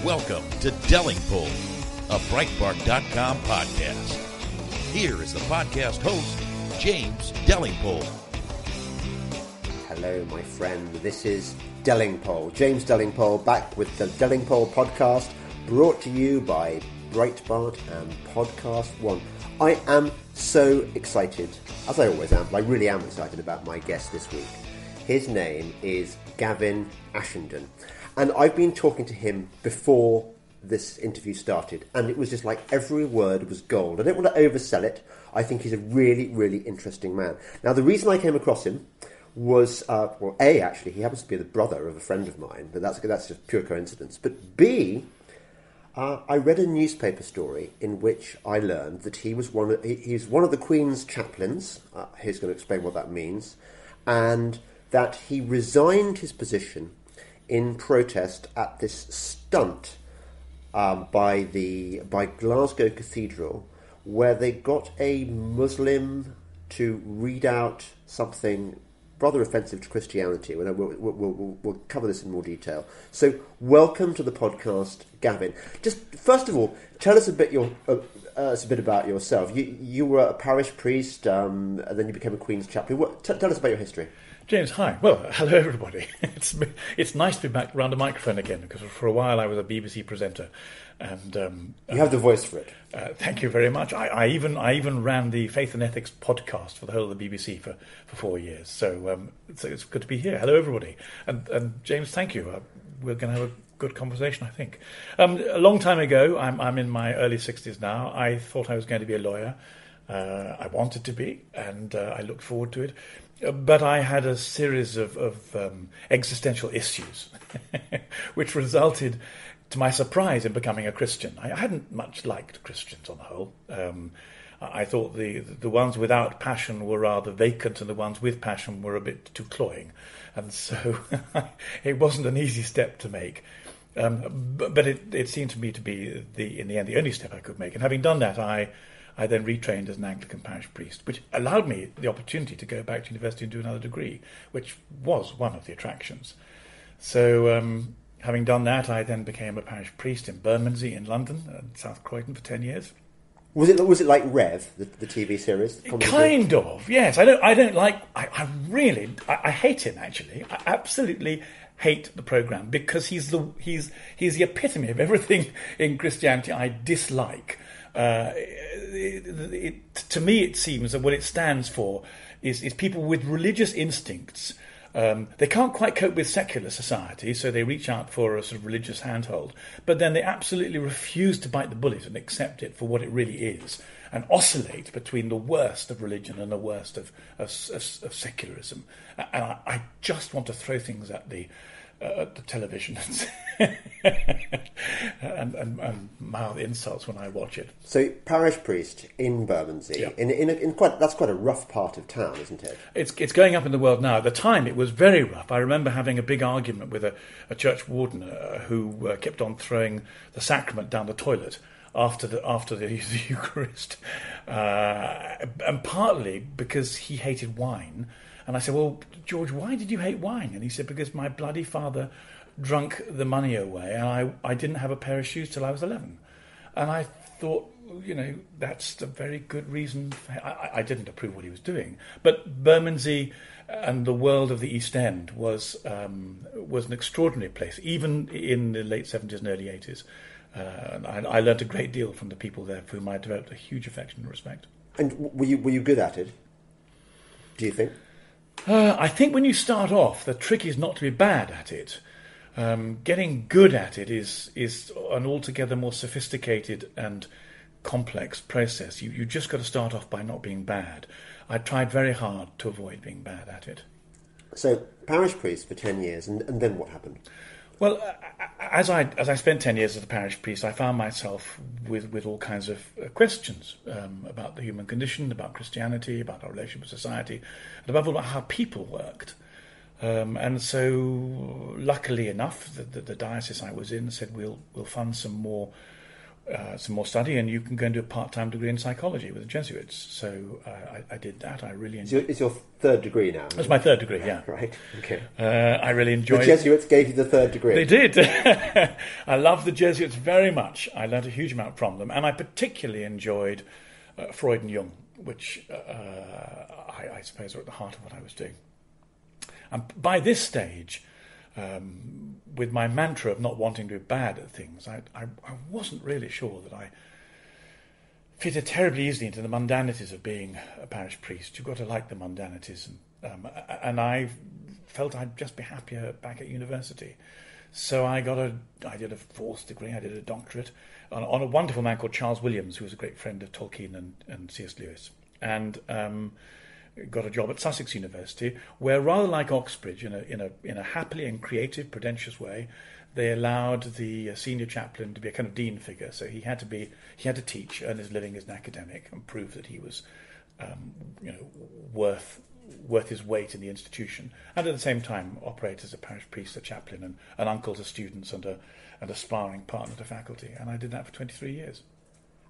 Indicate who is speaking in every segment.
Speaker 1: Welcome to Delingpole, a Breitbart.com podcast. Here is the podcast host, James Delingpole.
Speaker 2: Hello, my friend. This is Delingpole. James Delingpole back with the Delingpole podcast, brought to you by Breitbart and Podcast One. I am so excited, as I always am, but I really am excited about my guest this week. His name is Gavin Ashenden. And I've been talking to him before this interview started, and it was just like every word was gold. I don't want to oversell it. I think he's a really, really interesting man. Now, the reason I came across him was, actually, he happens to be the brother of a friend of mine, but that's just pure coincidence. But B, I read a newspaper story in which I learned that he's one of the Queens Chaplains. He's going to explain what that means, and that he resigned his position in protest at this stunt by Glasgow Cathedral, where they got a Muslim to read out something rather offensive to Christianity. We'll cover this in more detail. So, welcome to the podcast, Gavin. Just first of all, tell us a bit about yourself. You were a parish priest, and then you became a Queen's Chaplain. Tell us about your history.
Speaker 3: James, hi. Well, hello everybody. It's nice to be back around a microphone again, because for a while I was a BBC presenter, and
Speaker 2: you have the voice for it.
Speaker 3: Thank you very much. I even ran the Faith and Ethics podcast for the whole of the BBC for 4 years. So it's good to be here. Hello everybody, and James, thank you. We're going to have a good conversation, I think. A long time ago, I'm in my early 60s now. I thought I was going to be a lawyer. I wanted to be, and I looked forward to it. But I had a series of existential issues, which resulted, to my surprise, in becoming a Christian. I hadn't much liked Christians on the whole. I thought the ones without passion were rather vacant, and the ones with passion were a bit too cloying. And so it wasn't an easy step to make. But it seemed to me to be, in the end, the only step I could make. And having done that, I then retrained as an Anglican parish priest, which allowed me the opportunity to go back to university and do another degree, which was one of the attractions. So having done that, I then became a parish priest in Bermondsey in London, South Croydon, for 10 years.
Speaker 2: Was it like Rev, the TV series?
Speaker 3: Kind of, yes. I hate him, actually. I absolutely hate the programme, because he's the epitome of everything in Christianity I dislike. To me, it seems that what it stands for is people with religious instincts. They can't quite cope with secular society, so they reach out for a sort of religious handhold. But then they absolutely refuse to bite the bullet and accept it for what it really is, and oscillate between the worst of religion and the worst of secularism. And I just want to throw things at the television and mouth insults when I watch it.
Speaker 2: So, parish priest in Bermondsey, yeah. That's quite a rough part of town, isn't it?
Speaker 3: It's going up in the world now. At the time, it was very rough. I remember having a big argument with a church warden who kept on throwing the sacrament down the toilet after the Eucharist, and partly because he hated wine. And I said, well, George, why did you hate wine? And he said, because my bloody father drunk the money away, and I didn't have a pair of shoes till I was 11. And I thought, that's a very good reason. I didn't approve what he was doing. But Bermondsey and the world of the East End was an extraordinary place, even in the late 70s and early 80s. And I learnt a great deal from the people there, for whom I developed a huge affection and respect.
Speaker 2: And were you good at it, do you think?
Speaker 3: I think when you start off, the trick is not to be bad at it. Getting good at it is an altogether more sophisticated and complex process. You just got to start off by not being bad. I tried very hard to avoid being bad at it.
Speaker 2: So, parish priest for 10 years, and then what happened?
Speaker 3: Well, as I spent 10 years as a parish priest, I found myself with all kinds of questions about the human condition, about Christianity, about our relationship with society, and above all about how people worked. And so, luckily enough, the diocese I was in said we'll fund some more some more study, and you can go and do a part-time degree in psychology with the Jesuits. So I did that. I really enjoyed.
Speaker 2: It's your third degree now.
Speaker 3: It's my third degree, yeah.
Speaker 2: Right. Okay.
Speaker 3: I really enjoyed.
Speaker 2: The Jesuits gave you the third degree.
Speaker 3: They did. I love the Jesuits very much. I learned a huge amount from them, and I particularly enjoyed Freud and Jung, which I suppose are at the heart of what I was doing. And by this stage, with my mantra of not wanting to be bad at things, I wasn't really sure that I fitted terribly easily into the mundanities of being a parish priest. You've got to like the mundanities, and I felt I'd just be happier back at university. So I did a fourth degree, I did a doctorate on a wonderful man called Charles Williams, who was a great friend of Tolkien and C.S. Lewis, and got a job at Sussex University, where rather like Oxbridge, in a happily and creative, pretentious way, they allowed the senior chaplain to be a kind of dean figure. So he had to teach, earn his living as an academic, and prove that he was, worth his weight in the institution, and at the same time operate as a parish priest, a chaplain, and an uncle to students, and a sparring partner to faculty. And I did that for 23 years.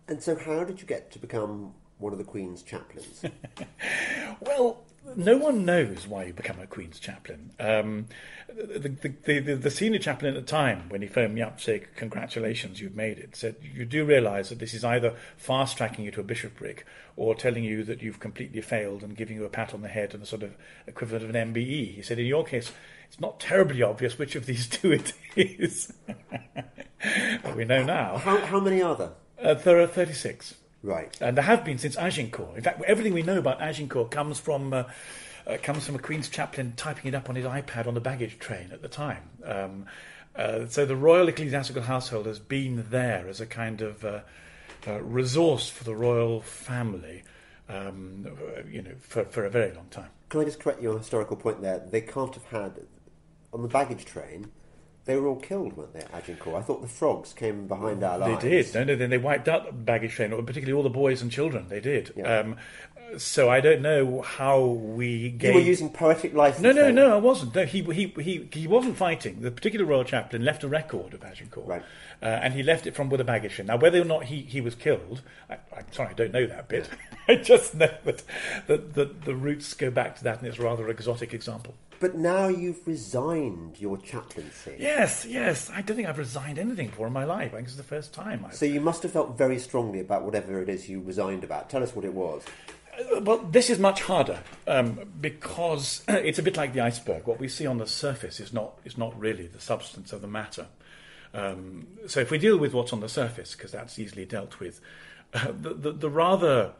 Speaker 3: And
Speaker 2: so how did you get to become one of the Queen's chaplains?
Speaker 3: Well, no one knows why you become a Queen's chaplain. The senior chaplain at the time, when he phoned me up to say, "Congratulations, you've made it," said, "You do realise that this is either fast-tracking you to a bishopric or telling you that you've completely failed and giving you a pat on the head and a sort of equivalent of an MBE." He said, "In your case, it's not terribly obvious which of these two it is." But we know now.
Speaker 2: How many are there?
Speaker 3: There are 36.
Speaker 2: Right.
Speaker 3: And there have been since Agincourt. In fact, everything we know about Agincourt comes from a Queen's chaplain typing it up on his iPad on the baggage train at the time. So the royal ecclesiastical household has been there as a kind of resource for the royal family, for a very long time.
Speaker 2: Can I just correct you on a historical point there? They can't have had, on the baggage train, they were all killed, weren't they, at Agincourt? I thought the frogs came behind our lines.
Speaker 3: They did. No, then they wiped out the baggage train, particularly all the boys and children. They did.
Speaker 2: Yeah.
Speaker 3: So I don't know how we gained...
Speaker 2: You were using poetic license.
Speaker 3: No, I wasn't. No, he wasn't fighting. The particular royal chaplain left a record of Agincourt.
Speaker 2: Right.
Speaker 3: And he left it from with a baggage train. Now, whether or not he was killed, I'm sorry, I don't know that bit. I just know that the roots go back to that, and it's a rather exotic example.
Speaker 2: But now you've resigned your chaplaincy.
Speaker 3: Yes. I don't think I've resigned anything before in my life. I think it's the first time.
Speaker 2: So you must have felt very strongly about whatever it is you resigned about. Tell us what it was.
Speaker 3: Well, this is much harder because it's a bit like the iceberg. What we see on the surface is not really the substance of the matter. So if we deal with what's on the surface, because that's easily dealt with, the rather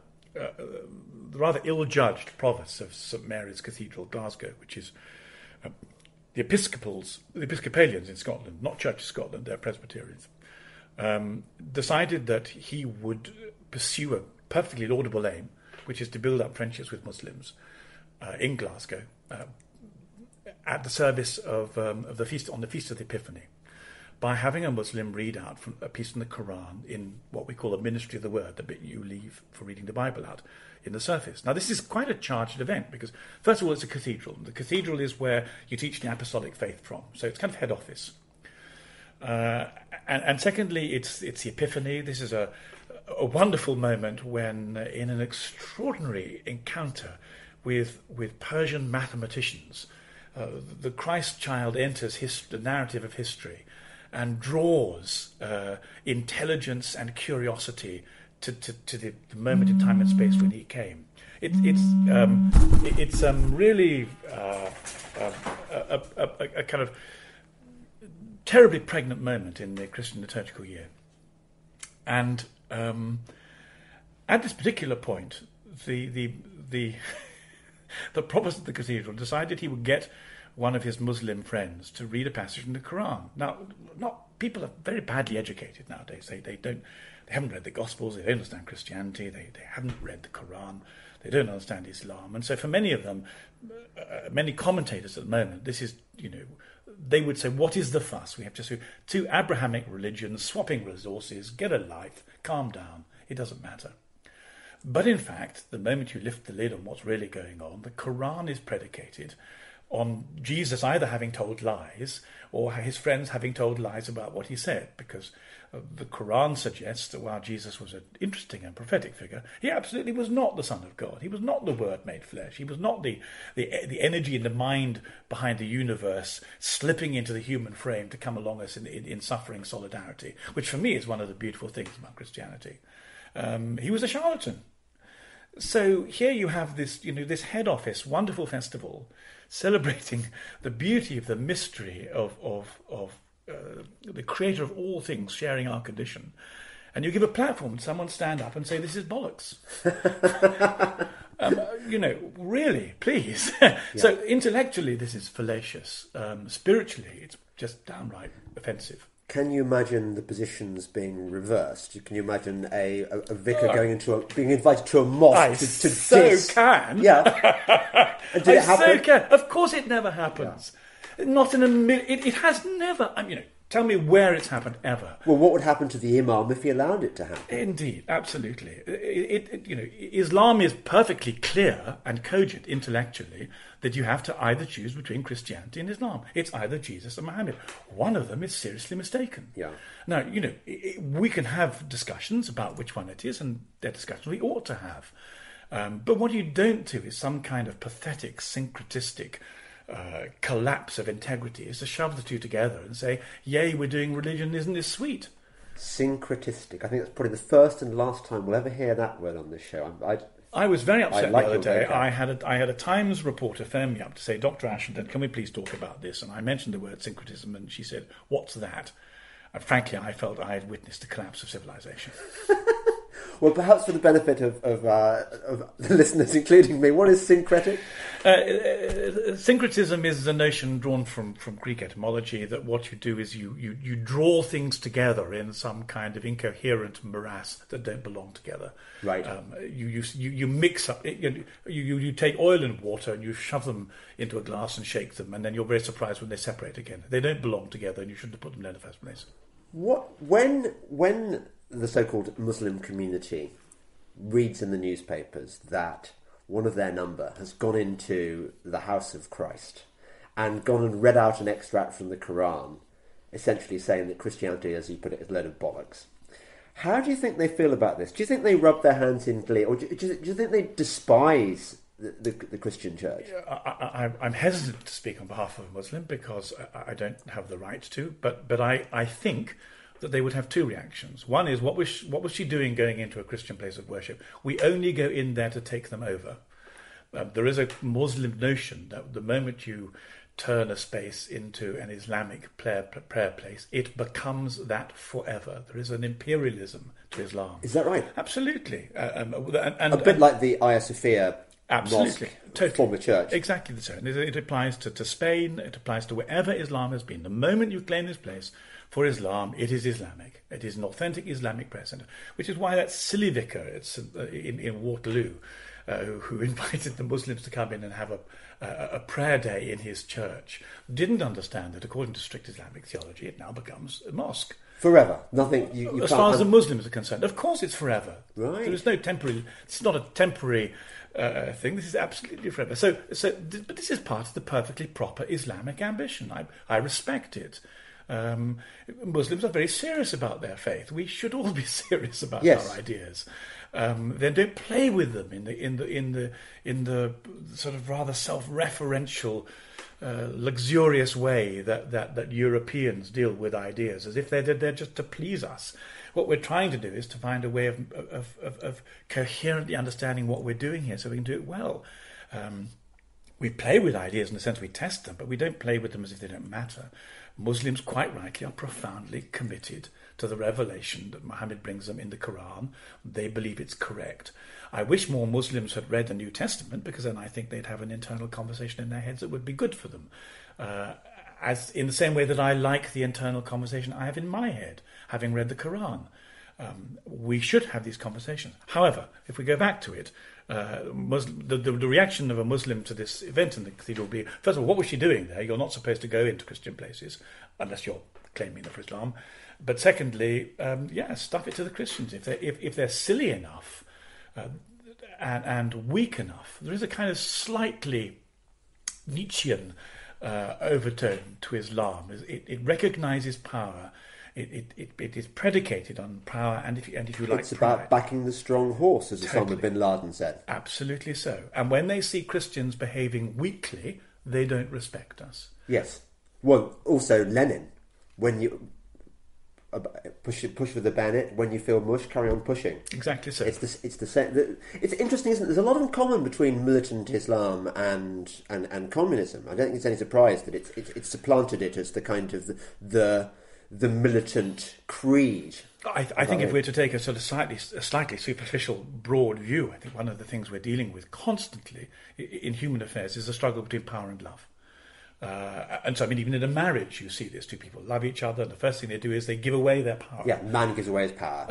Speaker 3: ill-judged provost of St Mary's Cathedral, Glasgow, which is the Episcopalians in Scotland, not Church of Scotland, they're Presbyterians, decided that he would pursue a perfectly laudable aim, which is to build up friendships with Muslims in Glasgow at the service of the feast on the Feast of the Epiphany, by having a Muslim read out from a piece from the Quran in what we call a ministry of the word, the bit you leave for reading the Bible out in the service. Now, this is quite a charged event because, first of all, it's a cathedral. The cathedral is where you teach the apostolic faith from, so it's kind of head office. And secondly, it's the Epiphany. This is a wonderful moment when, in an extraordinary encounter with Persian mathematicians, the Christ child enters the narrative of history and draws intelligence and curiosity to the moment in time and space when he came. It's really a kind of terribly pregnant moment in the Christian liturgical year. And at this particular point, the provost of the cathedral decided he would get one of his Muslim friends to read a passage from the Quran. Now, people are very badly educated nowadays. They haven't read the Gospels, they don't understand Christianity, they haven't read the Quran, they don't understand Islam. And so for many of them, many commentators at the moment, this is, they would say, what is the fuss? We have just two Abrahamic religions, swapping resources, get a life, calm down, it doesn't matter. But in fact, the moment you lift the lid on what's really going on, the Quran is predicated on Jesus either having told lies or his friends having told lies about what he said, because the Quran suggests that while Jesus was an interesting and prophetic figure, he absolutely was not the Son of God. He was not the Word made flesh. He was not the energy and the mind behind the universe slipping into the human frame to come along us in suffering solidarity, which for me is one of the beautiful things about Christianity. He was a charlatan. So here you have this, this head office wonderful festival celebrating the beauty of the mystery of the creator of all things sharing our condition, and you give a platform to someone stand up and say this is bollocks. Really, please. Yeah. So intellectually this is fallacious. Spiritually it's just downright offensive.
Speaker 2: Can you imagine the positions being reversed? Can you imagine a vicar being invited to a mosque to
Speaker 3: can.
Speaker 2: Yeah. And did it happen?
Speaker 3: So can. Of course it never happens. Yeah. Not in a million. It has never. Tell me where it's happened ever.
Speaker 2: Well, what would happen to the imam if he allowed it to happen?
Speaker 3: Indeed, absolutely. Islam is perfectly clear and cogent intellectually that you have to either choose between Christianity and Islam. It's either Jesus or Muhammad. One of them is seriously mistaken.
Speaker 2: Yeah.
Speaker 3: Now, we can have discussions about which one it is, and they're discussions we ought to have. But what you don't do is some kind of pathetic, syncretistic collapse of integrity, is to shove the two together and say, yay, we're doing religion, isn't this sweet?
Speaker 2: Syncretistic. I think that's probably the first and last time we'll ever hear that word on this show.
Speaker 3: I was very upset the other day. I had a Times reporter phone me up to say, Dr. Ashenden, can we please talk about this? And I mentioned the word syncretism, and she said, what's that? And frankly, I felt I had witnessed the collapse of civilization.
Speaker 2: Well, perhaps for the benefit of the listeners, including me, what is syncretic?
Speaker 3: Syncretism is a notion drawn from Greek etymology that what you do is you draw things together in some kind of incoherent morass that don't belong together.
Speaker 2: Right.
Speaker 3: You mix up. You take oil and water and you shove them into a glass and shake them, and then you're very surprised when they separate again. They don't belong together, and you shouldn't have put them there in the first place.
Speaker 2: When the so-called Muslim community reads in the newspapers that one of their number has gone into the house of Christ and gone and read out an extract from the Quran, essentially saying that Christianity, as you put it, is a load of bollocks. How do you think they feel about this? Do you think they rub their hands in glee, or do you think they despise the Christian church?
Speaker 3: I'm hesitant to speak on behalf of a Muslim because I don't have the right to, but I think that they would have two reactions. One is, what was she doing going into a Christian place of worship? We only go in there to take them over. There is a Muslim notion that the moment you turn a space into an Islamic prayer place, it becomes that forever. There is an imperialism to Islam.
Speaker 2: Is that right?
Speaker 3: Absolutely.
Speaker 2: And a bit like the Hagia Sophia
Speaker 3: absolutely,
Speaker 2: mosque,
Speaker 3: totally.
Speaker 2: Former church.
Speaker 3: Exactly the same. It applies to Spain, it applies to wherever Islam has been. The moment you claim this place for Islam, it is Islamic. It is an authentic Islamic prayer centre, which is why that silly vicar in Waterloo, who invited the Muslims to come in and have a prayer day in his church, didn't understand that according to strict Islamic theology, it now becomes a mosque.
Speaker 2: Forever. Nothing. You
Speaker 3: as far as the Muslims are concerned, of course it's forever.
Speaker 2: Right.
Speaker 3: There is no temporary. It's not a temporary thing. This is absolutely forever. But this is part of the perfectly proper Islamic ambition. I respect it. Muslims are very serious about their faith. We should all be serious about our ideas. Then don't play with them in the sort of rather self-referential, luxurious way that Europeans deal with ideas, as if they're just to please us. What we're trying to do is to find a way of coherently understanding what we're doing here, so we can do it well. We play with ideas in the sense we test them, but we don't play with them as if they don't matter. Muslims, quite rightly, are profoundly committed to the revelation that Muhammad brings them in the Quran. They believe it's correct. I wish more Muslims had read the New Testament, because then I think they'd have an internal conversation in their heads that would be good for them. As in the same way that I like the internal conversation I have in my head, having read the Quran. We should have these conversations. However, if we go back to it, the reaction of a Muslim to this event in the cathedral will be, first of all, what was she doing there? You're not supposed to go into Christian places unless you're claiming them for Islam. But secondly, stuff it to the Christians. If they're silly enough and weak enough, there is a kind of slightly Nietzschean overtone to Islam. It recognises power. It is predicated on power, and if you like,
Speaker 2: it's about backing the strong horse, as Osama bin Laden said.
Speaker 3: Absolutely so. And when they see Christians behaving weakly, they don't respect us.
Speaker 2: Yes. Well, also Lenin, when you push with the bayonet, when you feel mush, carry on pushing.
Speaker 3: Exactly so.
Speaker 2: It's the same. It's interesting, isn't it? There's a lot in common between militant Islam and communism. I don't think it's any surprise that it's supplanted it as the kind of the militant creed.
Speaker 3: I think if we're to take a sort of slightly superficial, broad view, I think one of the things we're dealing with constantly in human affairs is the struggle between power and love. And so, I mean, even in a marriage, you see this. Two people love each other, and the first thing they do is they give away their power.
Speaker 2: Yeah, man gives away his power.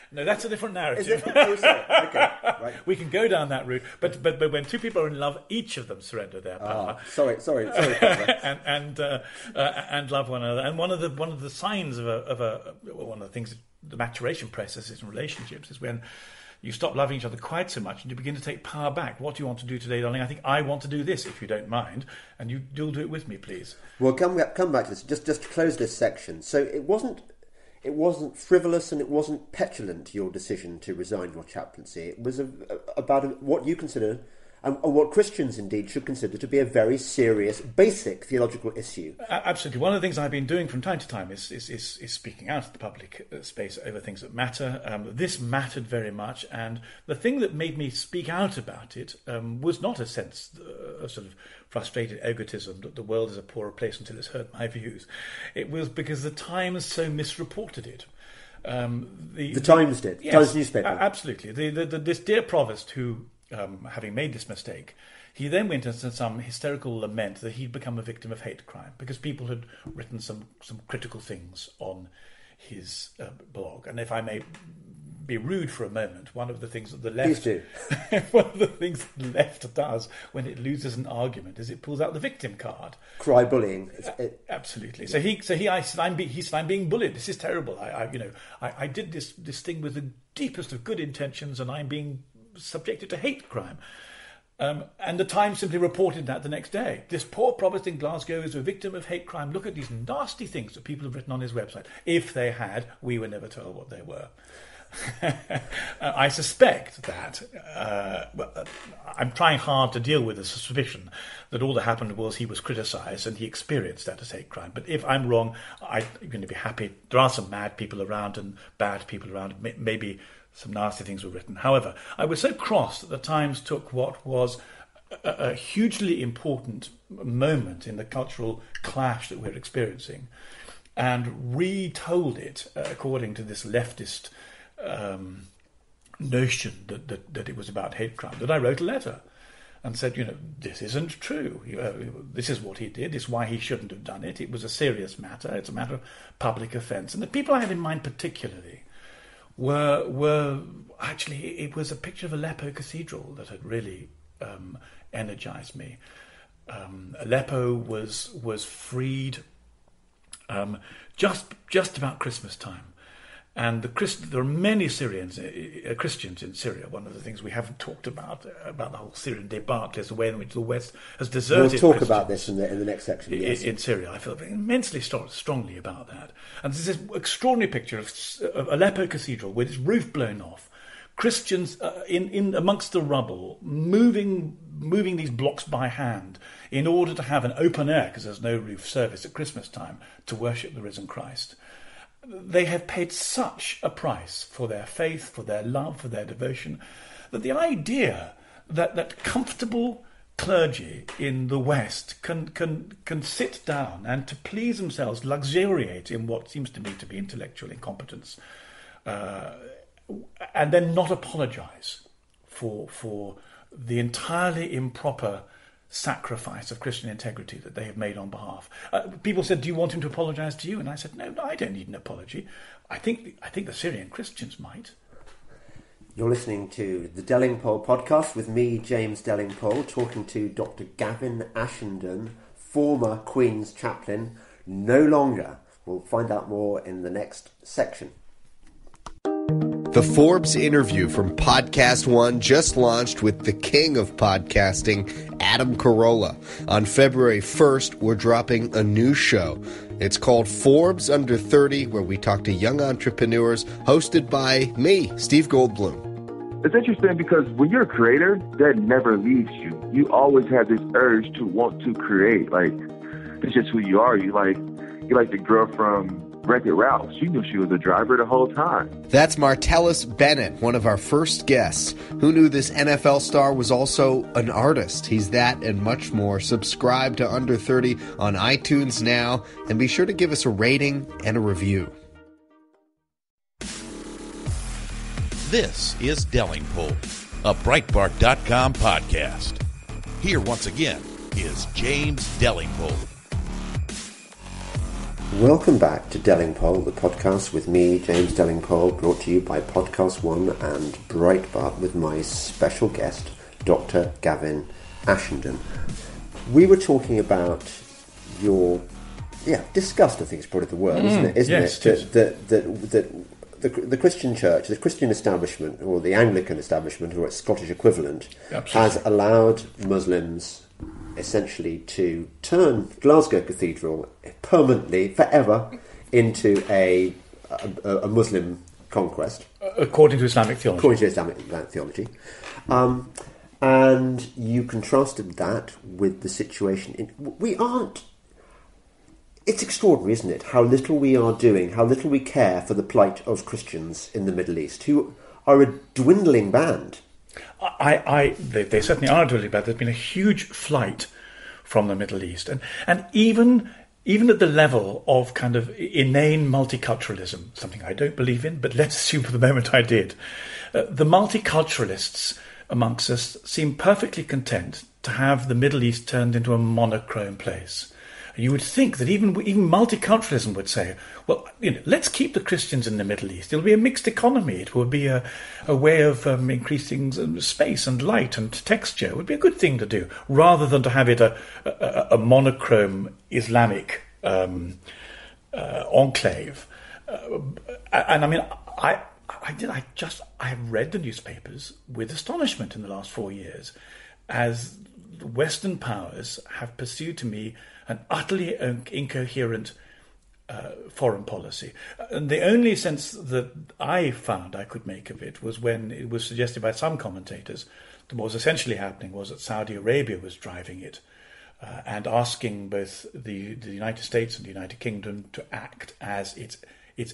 Speaker 3: No, that's a different narrative.
Speaker 2: Okay, right.
Speaker 3: We can go down that route, but when two people are in love, each of them surrender their power.
Speaker 2: Sorry.
Speaker 3: and love one another. And one of the signs of one of the things, the maturation processes in relationships is when you stop loving each other quite so much and you begin to take power back. What do you want to do today, darling? I think I want to do this, if you don't mind, and you'll do it with me, please.
Speaker 2: Well, come back to this. Just to close this section. So it wasn't frivolous and it wasn't petulant, your decision to resign your chaplaincy. It was about what you consider, and what Christians indeed should consider to be a very serious, basic theological issue.
Speaker 3: Absolutely. One of the things I've been doing from time to time is speaking out in the public space over things that matter. This mattered very much, and the thing that made me speak out about it was not a sense of sort of frustrated egotism that the world is a poorer place until it's heard my views. It was because the Times so misreported it. The
Speaker 2: Times did.
Speaker 3: Yes,
Speaker 2: Times newspaper.
Speaker 3: Absolutely. This dear provost who, having made this mistake, he then went into some hysterical lament that he'd become a victim of hate crime because people had written some critical things on his blog. And if I may be rude for a moment, one of the things that the left one of the things the left does when it loses an argument is it pulls out the victim card.
Speaker 2: Cry bullying.
Speaker 3: Absolutely. So I'm being bullied. This is terrible. I did this thing with the deepest of good intentions, and I'm being subjected to hate crime. And the Times simply reported that the next day. This poor provost in Glasgow is a victim of hate crime. Look at these nasty things that people have written on his website. If they had, we were never told what they were. I suspect that I'm trying hard to deal with the suspicion that all that happened was he was criticised and he experienced that as hate crime. But if I'm wrong, I'm going to be happy. There are some mad people around and bad people around. Maybe some nasty things were written. However, I was so cross that the Times took what was a hugely important moment in the cultural clash that we're experiencing and retold it according to this leftist notion that it was about hate crime, that I wrote a letter and said, this isn't true. This is what he did. It's why he shouldn't have done it. It was a serious matter. It's a matter of public offence. And the people I had in mind particularly were actually, it was a picture of Aleppo Cathedral that had really energised me. Aleppo was freed just about Christmas time. And there are many Christians in Syria. One of the things we haven't talked about the whole Syrian debacle is the way in which the West has deserted.
Speaker 2: We'll talk
Speaker 3: Christians
Speaker 2: about this in the next section. Yes.
Speaker 3: In Syria, I feel immensely strongly about that. And there's this extraordinary picture of Aleppo Cathedral with its roof blown off, Christians in amongst the rubble, moving these blocks by hand in order to have an open air, because there's no roof service at Christmas time, to worship the risen Christ. They have paid such a price for their faith, for their love, for their devotion, that the idea that comfortable clergy in the West can sit down and to please themselves luxuriate in what seems to me to be intellectual incompetence, and then not apologise for the entirely improper sacrifice of Christian integrity that they have made on behalf. People said, do you want him to apologise to you? And I said, no, I don't need an apology. I think the Syrian Christians might.
Speaker 2: You're listening to the Delingpole podcast with me, James Delingpole, talking to Dr. Gavin Ashenden, former Queens Chaplain, no longer. We'll find out more in the next section.
Speaker 4: The Forbes interview from Podcast One just launched with the king of podcasting, Adam Carolla. On February 1st, we're dropping a new show. It's called Forbes Under 30, where we talk to young entrepreneurs, hosted by me, Steve Goldblum.
Speaker 5: It's interesting because when you're a creator, that never leaves you. You always have this urge to want to create. Like, it's just who you are. You like the girl from Wreck-It Ralph. She knew she was a driver the whole time.
Speaker 4: That's Martellus Bennett, one of our first guests. Who knew this NFL star was also an artist? He's that and much more. Subscribe to Under 30 on iTunes now, and be sure to give us a rating and a review.
Speaker 1: This is Delingpole, a Breitbart.com podcast. Here once again is James Delingpole.
Speaker 2: Welcome back to Delingpole, the podcast with me, James Delingpole, brought to you by Podcast One and Breitbart with my special guest, Dr. Gavin Ashenden. We were talking about your, disgust, I think is probably the word, isn't it?
Speaker 3: Yes,
Speaker 2: The Christian church, the Christian establishment, or the Anglican establishment, or its Scottish equivalent, has allowed Muslims essentially to turn Glasgow Cathedral permanently, forever, into a Muslim conquest.
Speaker 3: According to Islamic theology.
Speaker 2: According to Islamic theology. And you contrasted that with the situation It's extraordinary, isn't it, how little we are doing, how little we care for the plight of Christians in the Middle East, who are a dwindling band.
Speaker 3: They certainly are a dwindling band. There's been a huge flight from the Middle East. And even at the level of kind of inane multiculturalism, something I don't believe in, but let's assume for the moment I did, the multiculturalists amongst us seem perfectly content to have the Middle East turned into a monochrome place. You would think that even multiculturalism would say, well, let's keep the Christians in the Middle East. It'll be a mixed economy. It will be a way of increasing space and light and texture. It would be a good thing to do, rather than to have it a monochrome Islamic enclave. And I mean, I have read the newspapers with astonishment in the last 4 years, as Western powers have pursued to me an utterly incoherent foreign policy. And the only sense that I found I could make of it was when it was suggested by some commentators that what was essentially happening was that Saudi Arabia was driving it and asking both the United States and the United Kingdom to act as its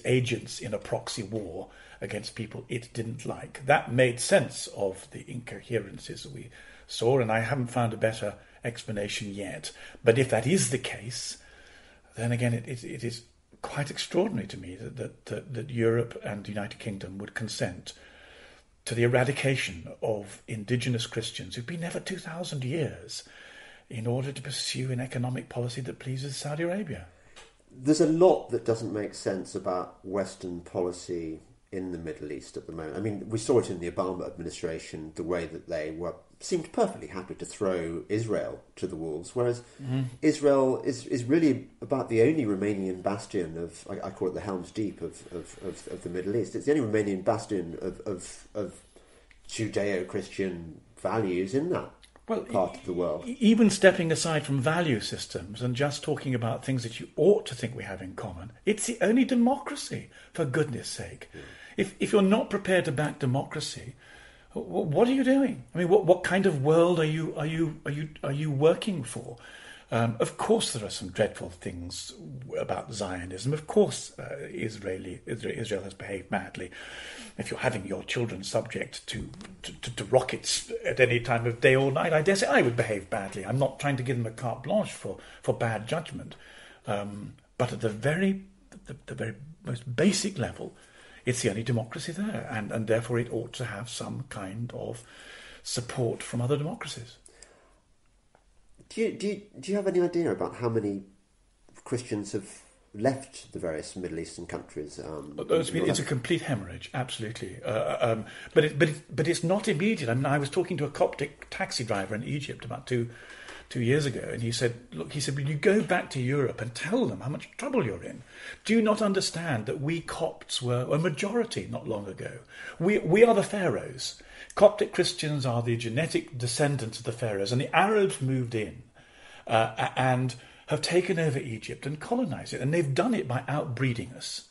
Speaker 3: agents in a proxy war against people it didn't like. That made sense of the incoherences that we saw, and I haven't found a better explanation yet. But if that is the case, then again it is quite extraordinary to me that Europe and the United Kingdom would consent to the eradication of indigenous Christians who've been there for 2,000 years in order to pursue an economic policy that pleases Saudi Arabia.
Speaker 2: There's a lot that doesn't make sense about Western policy in the Middle East at the moment. I mean, we saw it in the Obama administration, the way that they seemed perfectly happy to throw Israel to the wolves, whereas Israel is really about the only Romanian bastion of, I call it the Helm's Deep of the Middle East. It's the only Romanian bastion of Judeo-Christian values in that part of the world. Even
Speaker 3: stepping aside from value systems and just talking about things that you ought to think we have in common, it's the only democracy, for goodness sake. Yeah. If you're not prepared to back democracy, what are you doing? I mean, what kind of world are you working for? Of course, there are some dreadful things about Zionism. Of course, Israel has behaved badly. If you're having your children subject to rockets at any time of day or night, I dare say I would behave badly. I'm not trying to give them a carte blanche for bad judgment. But at the very most basic level, it's the only democracy there, and therefore it ought to have some kind of support from other democracies.
Speaker 2: Do you have any idea about how many Christians have left the various Middle Eastern countries?
Speaker 3: It's a complete hemorrhage, absolutely. But it's not immediate. I mean, I was talking to a Coptic taxi driver in Egypt about two 2 years ago, and he said, when you go back to Europe and tell them how much trouble you're in, do you not understand that we Copts were a majority not long ago? We are the pharaohs. Coptic Christians are the genetic descendants of the pharaohs, and the Arabs moved in and have taken over Egypt and colonized it, and they've done it by outbreeding us.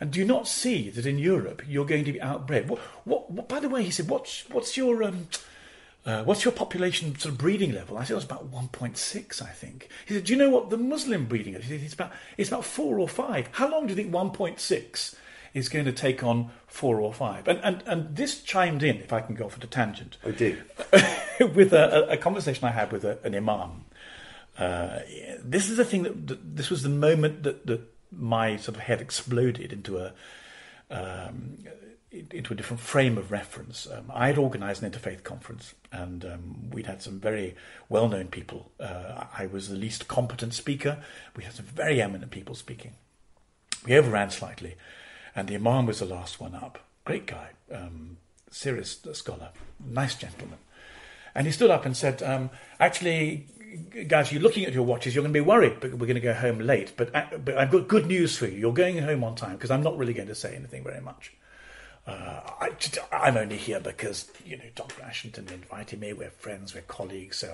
Speaker 3: And do you not see that in Europe you're going to be outbred? What by the way, he said, what's your population sort of breeding level? I said it was about 1.6, I think. He said, do you know what the Muslim breeding is? He said, it's about 4 or 5. How long do you think 1.6 is going to take on 4 or 5? And this chimed in, if I can go off at a tangent.
Speaker 2: I do.
Speaker 3: With a conversation I had with an imam. This is the thing this was the moment that my sort of head exploded into a different frame of reference. I had organised an interfaith conference, and we'd had some very well-known people. I was the least competent speaker. We had some very eminent people speaking. We overran slightly, and the imam was the last one up. Great guy, serious scholar, nice gentleman. And he stood up and said, actually, guys, you're looking at your watches, you're going to be worried, but we're going to go home late. But I've got good news for you. You're going home on time, because I'm not really going to say anything very much. I'm only here because, Dr. Ashenden invited me. We're friends, we're colleagues.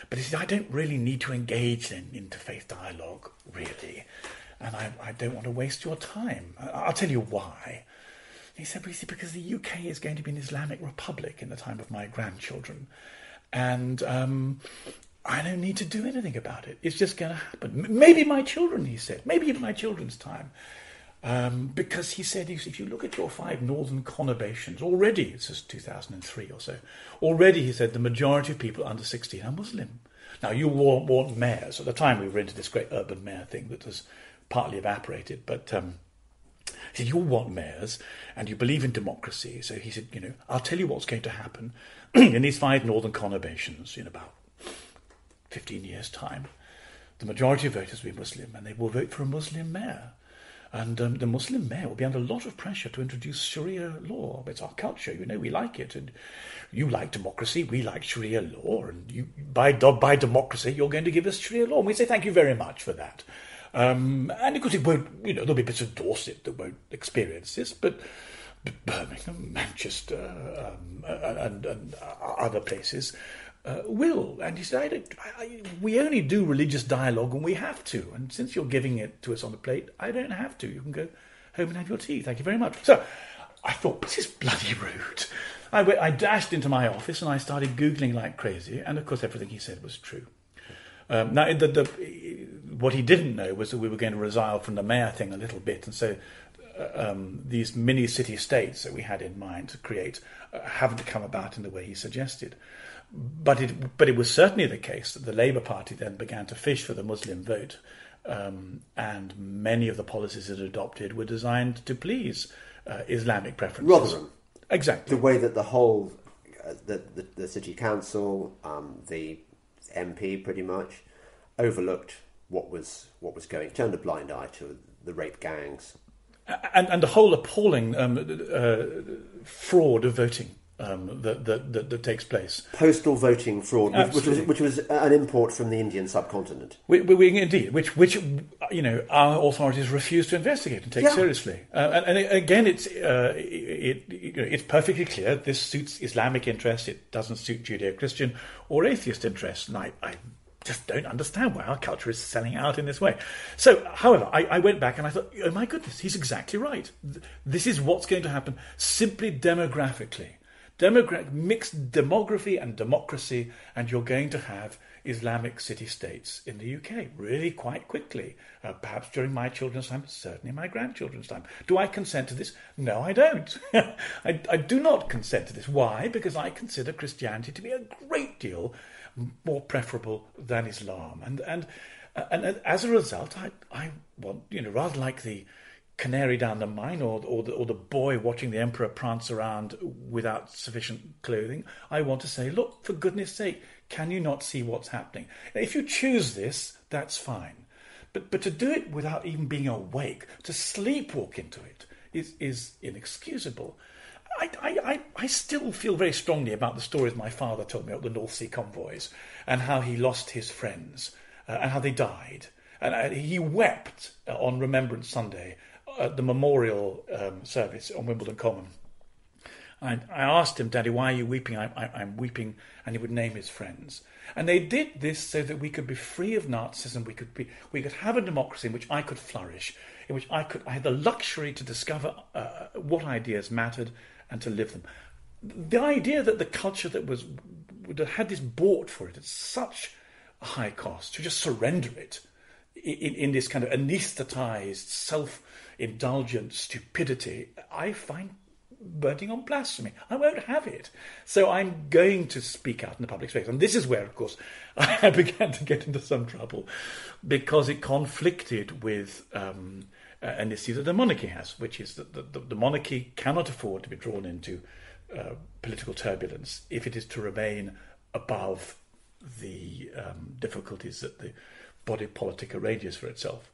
Speaker 3: But he said, I don't really need to engage in interfaith dialogue, really. And I don't want to waste your time. I'll tell you why. He said, because the UK is going to be an Islamic republic in the time of my grandchildren. And I don't need to do anything about it. It's just going to happen. Maybe my children, he said. Maybe even my children's time. Because he said, if you look at your 5 northern conurbations, already, this is 2003 or so, already, he said, the majority of people under 16 are Muslim. Now, you want mayors. At the time, we were into this great urban mayor thing that has partly evaporated, but he said, you want mayors, and you believe in democracy. So he said, I'll tell you what's going to happen in these 5 northern conurbations in about 15 years' time. The majority of voters will be Muslim, and they will vote for a Muslim mayor. And the Muslim mayor will be under a lot of pressure to introduce Sharia law. It's our culture, we like it. And you like democracy, we like Sharia law. And by democracy, you're going to give us Sharia law. And we say thank you very much for that. And of course, it won't, there'll be bits of Dorset that won't experience this, but Birmingham, Manchester, and other places will. And he said, we only do religious dialogue when we have to. And since you're giving it to us on the plate, I don't have to. You can go home and have your tea. Thank you very much. So I thought, this is bloody rude. I dashed into my office and I started Googling like crazy. And of course, everything he said was true. Now, what he didn't know was that we were going to resile from the mayor thing a little bit. And so these mini city-states that we had in mind to create haven't come about in the way he suggested. But it was certainly the case that the Labour Party then began to fish for the Muslim vote, and many of the policies it adopted were designed to please Islamic preferences.
Speaker 2: Rotherham.
Speaker 3: Exactly.
Speaker 2: The way that the whole, the city council, the MP pretty much overlooked what was going, turned a blind eye to the rape gangs.
Speaker 3: And the whole appalling fraud of voting that takes place.
Speaker 2: Postal voting fraud, which was an import from the Indian subcontinent.
Speaker 3: Indeed, which our authorities refuse to investigate and take seriously. And again, it's perfectly clear this suits Islamic interests. It doesn't suit Judeo-Christian or atheist interests. And I just don't understand why our culture is selling out in this way. So, however, I went back and I thought, oh my goodness, he's exactly right. This is what's going to happen simply demographically. Mixed demography and democracy, and you're going to have Islamic city-states in the UK really quite quickly. Perhaps during my children's time, certainly my grandchildren's time. Do I consent to this? No, I don't. I do not consent to this. Why? Because I consider Christianity to be a great deal more preferable than Islam. And as a result, I want, rather like the canary down the mine or the boy watching the emperor prance around without sufficient clothing, I want to say, look, for goodness sake, can you not see what's happening? Now, if you choose this, that's fine. But to do it without even being awake, to sleepwalk into it, is inexcusable. I still feel very strongly about the stories my father told me about the North Sea convoys and how he lost his friends and how they died. And he wept on Remembrance Sunday at the memorial service on Wimbledon Common. I asked him, Daddy, why are you weeping? I'm weeping, and he would name his friends. And they did this so that we could be free of Nazism. We could have a democracy in which I could flourish, in which I had the luxury to discover what ideas mattered and to live them. The idea that the culture that had this bought for it at such a high cost, to just surrender it in this kind of anaesthetised, self-indulgent stupidity, I find burning on blasphemy. I won't have it. So I'm going to speak out in the public space. And this is where, of course, I began to get into some trouble, because it conflicted with an issue that the monarchy has, which is that the monarchy cannot afford to be drawn into political turbulence if it is to remain above the difficulties that the body politic arranges for itself.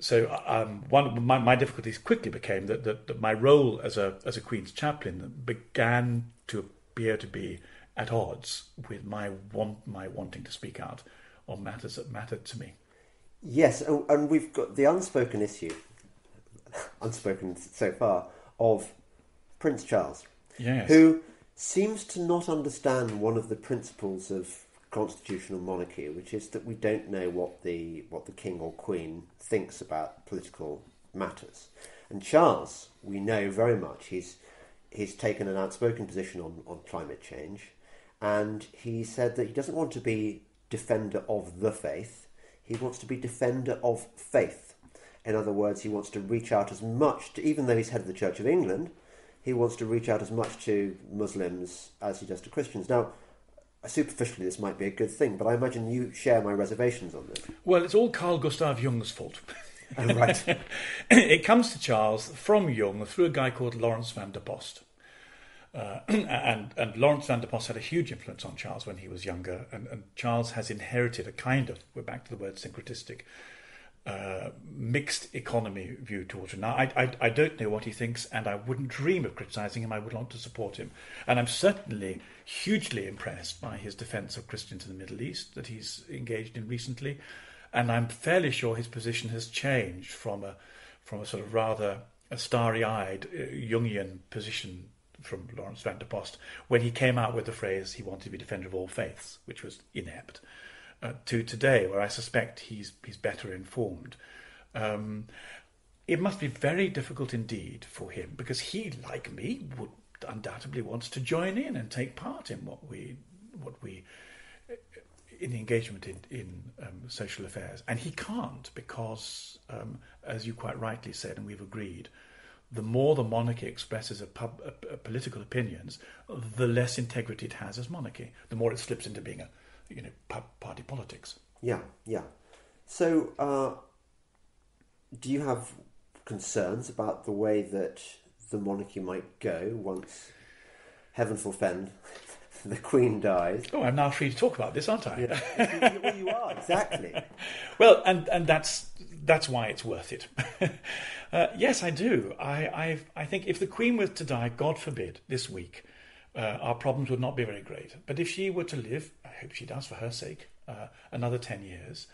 Speaker 3: So one of my difficulties quickly became that my role as a Queen's Chaplain began to appear to be at odds with my wanting to speak out on matters that mattered to me.
Speaker 2: Yes, and we've got the unspoken issue, unspoken so far, of Prince Charles,
Speaker 3: yes,
Speaker 2: who seems to not understand one of the principles of constitutional monarchy, which is that we don't know what the king or queen thinks about political matters. And Charles, we know very much, he's taken an outspoken position on climate change, and he said that he doesn't want to be defender of the faith, he wants to be defender of faith. In other words, he wants to reach out as much to, even though he's head of the Church of England, he wants to reach out as much to Muslims as he does to Christians. Now, superficially, this might be a good thing, but I imagine you share my reservations on this.
Speaker 3: Well, it's all Carl Gustav Jung's fault.
Speaker 2: Oh, right.
Speaker 3: It comes to Charles from Jung through a guy called Lawrence van der Post. And Lawrence van der Post had a huge influence on Charles when he was younger, and Charles has inherited a kind of, we're back to the word syncretistic, mixed economy view towards him. Now, I don't know what he thinks, and I wouldn't dream of criticising him. I would want to support him. And I'm certainly hugely impressed by his defence of Christians in the Middle East that he's engaged in recently. And I'm fairly sure his position has changed from a sort of rather a starry-eyed Jungian position from Lawrence van der Post when he came out with the phrase he wanted to be defender of all faiths, which was inept, to today, where I suspect he's better informed. It must be very difficult indeed for him, because he, like me, would undoubtedly wants to join in and take part in what we in the engagement in social affairs, and he can't because, as you quite rightly said, and we've agreed, the more the monarchy expresses political opinions, the less integrity it has as monarchy. The more it slips into being party politics.
Speaker 2: Yeah. So, do you have concerns about the way that the monarchy might go once, heaven forfend, the Queen dies?
Speaker 3: Oh, I'm now free to talk about this, aren't I?
Speaker 2: Yeah. Well, you are, exactly.
Speaker 3: Well, and that's why it's worth it. Yes, I do. I think if the Queen were to die, God forbid, this week, our problems would not be very great. But if she were to live, I hope she does for her sake, another 10 years,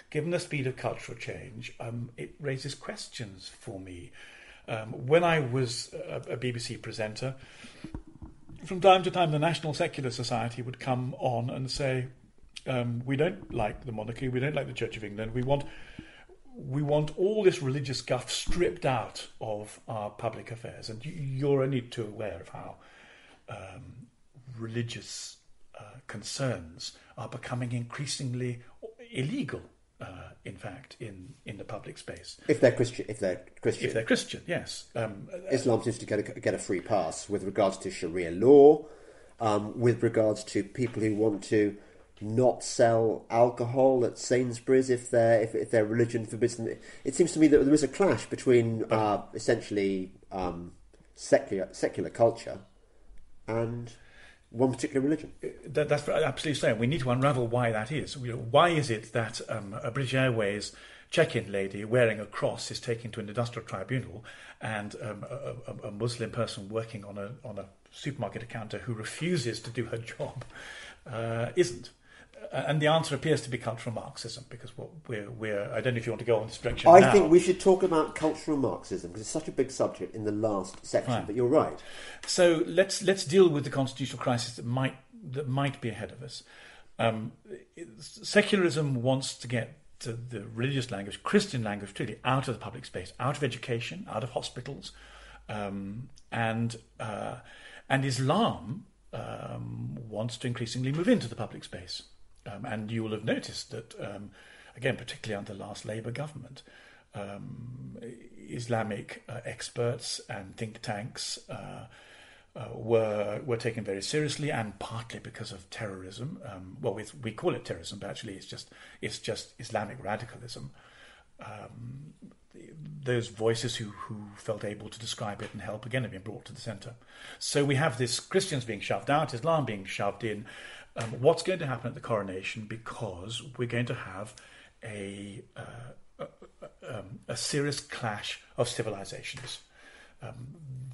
Speaker 3: given the speed of cultural change, it raises questions for me. When I was a BBC presenter, from time to time the National Secular Society would come on and say, we don't like the monarchy, we don't like the Church of England, we want all this religious guff stripped out of our public affairs. And you're only too aware of how religious concerns are becoming increasingly illegal, in fact, in the public space.
Speaker 2: If they're Christian.
Speaker 3: If they're Christian, yes.
Speaker 2: Islam seems to get a free pass with regards to Sharia law, with regards to people who want to not sell alcohol at Sainsbury's if their religion forbids them. It seems to me that there is a clash between essentially secular culture and one particular religion.
Speaker 3: That's absolutely so. We need to unravel why that is. Why is it that a British Airways check-in lady wearing a cross is taken to an industrial tribunal, and a Muslim person working on a supermarket counter who refuses to do her job isn't. And the answer appears to be cultural Marxism, because what we're I don't know if you want to go on this direction now.
Speaker 2: I think we should talk about cultural Marxism, because it's such a big subject in the last section,
Speaker 3: Right.
Speaker 2: but you're right.
Speaker 3: So let's deal with the constitutional crisis that might be ahead of us. Secularism wants to get to the religious language, Christian language, really out of the public space, out of education, out of hospitals, and Islam wants to increasingly move into the public space. And you will have noticed that, again, particularly under the last Labour government, Islamic experts and think tanks were taken very seriously, and partly because of terrorism. Well, we call it terrorism, but actually it's just Islamic radicalism. Those voices who felt able to describe it and help, again, have been brought to the centre. So we have this Christians being shoved out, Islam being shoved in. What's going to happen at the coronation? Because we're going to have a serious clash of civilizations.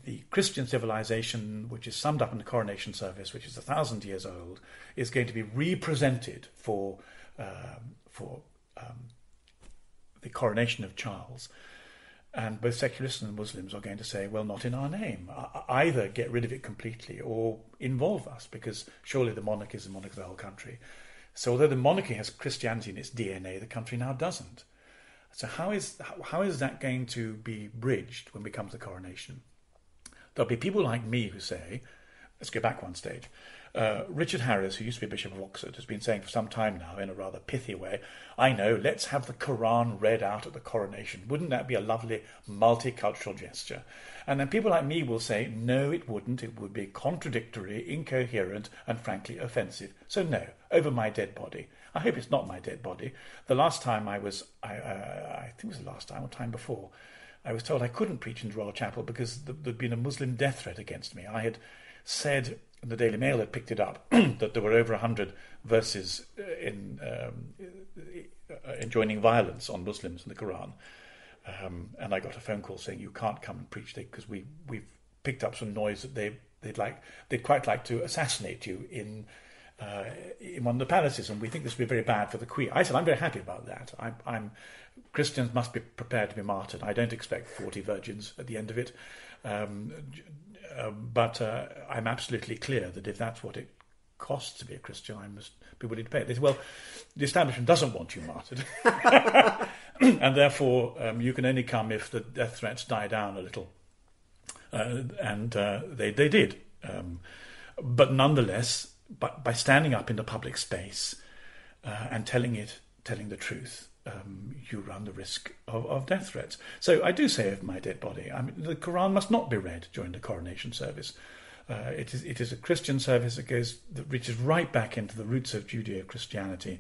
Speaker 3: The Christian civilization, which is summed up in the coronation service, which is 1,000 years old, is going to be represented for the coronation of Charles. And both secularists and Muslims are going to say, well, not in our name. Either get rid of it completely or involve us, because surely the monarchy is the monarchy of the whole country. So although the monarchy has Christianity in its DNA, the country now doesn't. So how is that going to be bridged when we come to the coronation? There'll be people like me who say, let's go back one stage. Richard Harris, who used to be Bishop of Oxford, has been saying for some time now, in a rather pithy way, I know, let's have the Quran read out at the coronation. Wouldn't that be a lovely multicultural gesture? And then people like me will say, no, it wouldn't. It would be contradictory, incoherent, and frankly offensive. So no, over my dead body. I hope it's not my dead body. The last time I think it was the last time or time before, I was told I couldn't preach in the Royal Chapel because there'd been a Muslim death threat against me. I had said, the Daily Mail had picked it up, that there were over 100 verses enjoining violence on Muslims in the Quran. And I got a phone call saying, you can't come and preach because we've picked up some noise that they'd quite like to assassinate you in one of the palaces, and we think this would be very bad for the Queen. I said, I'm very happy about that. Christians must be prepared to be martyred. I don't expect 40 virgins at the end of it. But I'm absolutely clear that if that's what it costs to be a Christian, I must be willing to pay it. They say, well, the establishment doesn't want you martyred. And therefore, you can only come if the death threats die down a little. And they did. But nonetheless, by standing up in the public space and telling the truth, you run the risk of death threats. So I do say of my dead body, I mean, the Quran must not be read during the coronation service. It is a Christian service that reaches right back into the roots of Judeo-Christianity,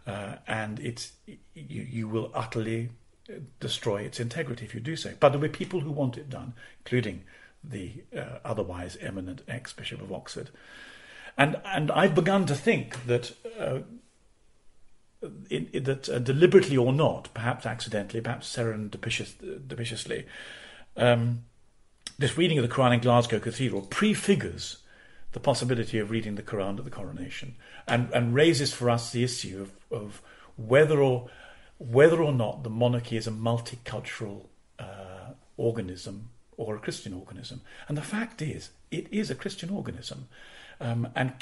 Speaker 3: and you will utterly destroy its integrity if you do so. But there'll be people who want it done, including the otherwise eminent ex-Bishop of Oxford. And I've begun to think that deliberately or not, perhaps accidentally, perhaps serendipitously, this reading of the Quran in Glasgow Cathedral prefigures the possibility of reading the Quran at the coronation, and raises for us the issue of whether or not the monarchy is a multicultural organism or a Christian organism. And the fact is, it is a Christian organism. And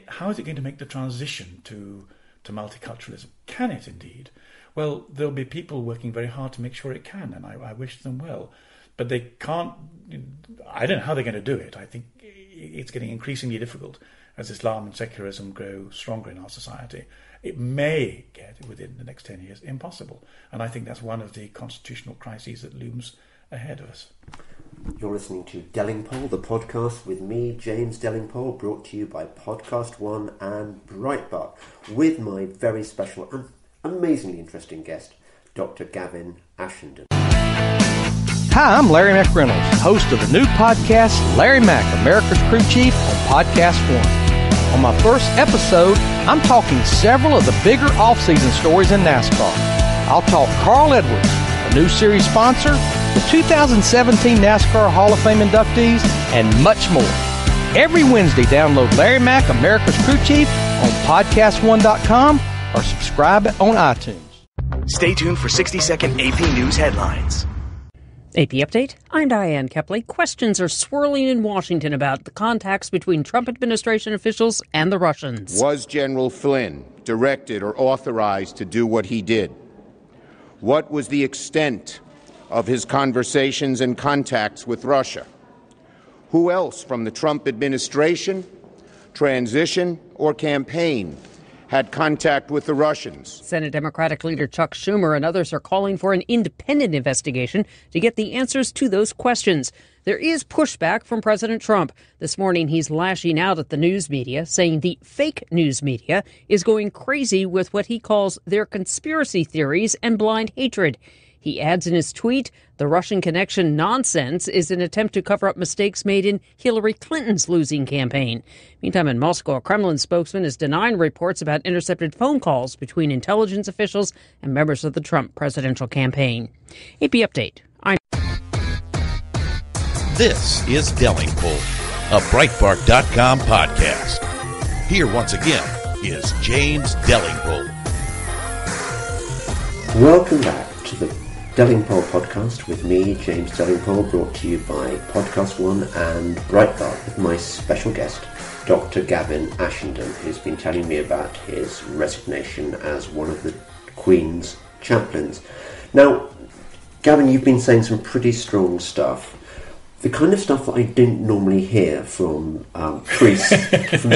Speaker 3: how is it going to make the transition to multiculturalism? Can it indeed? Well, there'll be people working very hard to make sure it can, and I wish them well. But they can't. I don't know how they're going to do it. I think it's getting increasingly difficult as Islam and secularism grow stronger in our society. It may get, within the next 10 years, impossible. And I think that's one of the constitutional crises that looms ahead of us.
Speaker 2: You're listening to Delingpole, the podcast with me, James Delingpole, brought to you by Podcast One and Breitbart, with my very special and amazingly interesting guest, Dr. Gavin Ashenden.
Speaker 6: Hi, I'm Larry McReynolds, host of the new podcast, Larry Mac, America's Crew Chief, on Podcast One. On my first episode, I'm talking several of the bigger off-season stories in NASCAR. I'll talk Carl Edwards, a new series sponsor, the 2017 NASCAR Hall of Fame inductees, and much more. Every Wednesday, download Larry Mack, America's Crew Chief, on podcastone.com or subscribe on iTunes.
Speaker 7: Stay tuned for 60-second AP News headlines.
Speaker 8: AP Update, I'm Diane Kepley. Questions are swirling in Washington about the contacts between Trump administration officials and the Russians.
Speaker 9: Was General Flynn directed or authorized to do what he did? What was the extent of his conversations and contacts with Russia? Who else from the Trump administration, transition, or campaign had contact with the Russians?
Speaker 8: Senate Democratic leader Chuck Schumer and others are calling for an independent investigation to get the answers to those questions. There is pushback from President Trump. This morning, he's lashing out at the news media, saying the fake news media is going crazy with what he calls their conspiracy theories and blind hatred. He adds in his tweet, the Russian connection nonsense is an attempt to cover up mistakes made in Hillary Clinton's losing campaign. Meantime, in Moscow, a Kremlin spokesman is denying reports about intercepted phone calls between intelligence officials and members of the Trump presidential campaign. AP Update.
Speaker 1: This is Delingpole, a Breitbart.com podcast. Here once again is James Delingpole.
Speaker 2: Welcome back to the Delingpole podcast with me, James Delingpole, brought to you by Podcast One and Breitbart, with my special guest, Dr. Gavin Ashenden, who's been telling me about his resignation as one of the Queens Chaplains. Now, Gavin, you've been saying some pretty strong stuff. The kind of stuff that I don't normally hear from priests, from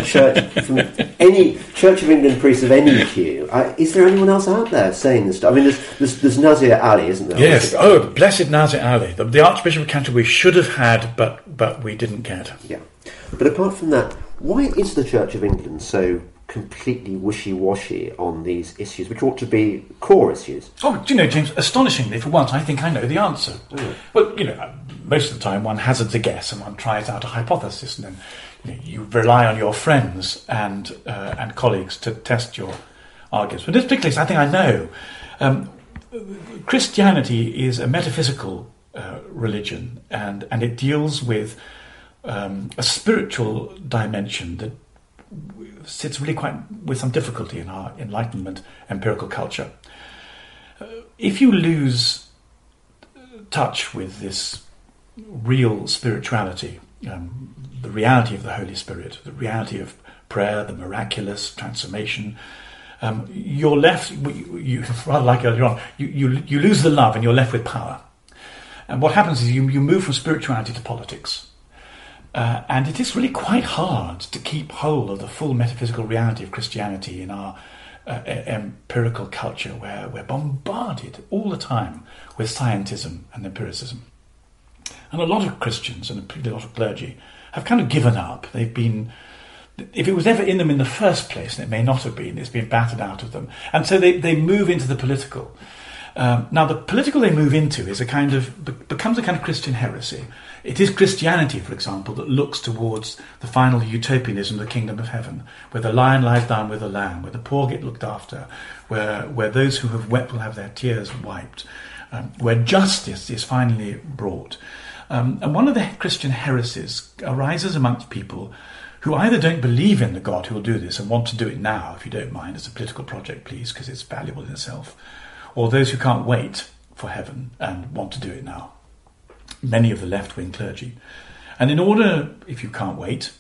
Speaker 2: any Church of England priests of any hue. Is there anyone else out there saying this stuff? I mean, there's Nazir Ali, isn't there?
Speaker 3: Yes. Oh, blessed Nazir Ali, the Archbishop of Canterbury should have had, but we didn't get.
Speaker 2: Yeah. But apart from that, why is the Church of England so completely wishy-washy on these issues, which ought to be core issues?
Speaker 3: Oh, do you know, James, astonishingly, for once, I think I know the answer. Mm. Well, you know, most of the time one hazards a guess and one tries out a hypothesis, and then you rely on your friends and colleagues to test your arguments. But in this particular case, I think I know. Christianity is a metaphysical religion, and it deals with a spiritual dimension that sits really quite with some difficulty in our Enlightenment empirical culture. If you lose touch with this real spirituality, the reality of the Holy Spirit, the reality of prayer, the miraculous transformation, you're left, you rather like earlier on, you lose the love and you're left with power. And what happens is you move from spirituality to politics. And it is really quite hard to keep hold of the full metaphysical reality of Christianity in our empirical culture, where we're bombarded all the time with scientism and empiricism. And a lot of Christians, and a lot of clergy, have kind of given up. They've been, if it was ever in them in the first place, and it may not have been, it's been battered out of them. And so they move into the political. Now, the political they move into is becomes a kind of Christian heresy. It is Christianity, for example, that looks towards the final utopianism of the kingdom of heaven, where the lion lies down with the lamb, where the poor get looked after, where those who have wept will have their tears wiped, where justice is finally brought. And one of the Christian heresies arises amongst people who either don't believe in the God who will do this and want to do it now, if you don't mind, as a political project, please, because it's valuable in itself, or those who can't wait for heaven and want to do it now. Many of the left-wing clergy. And in order, if you can't wait,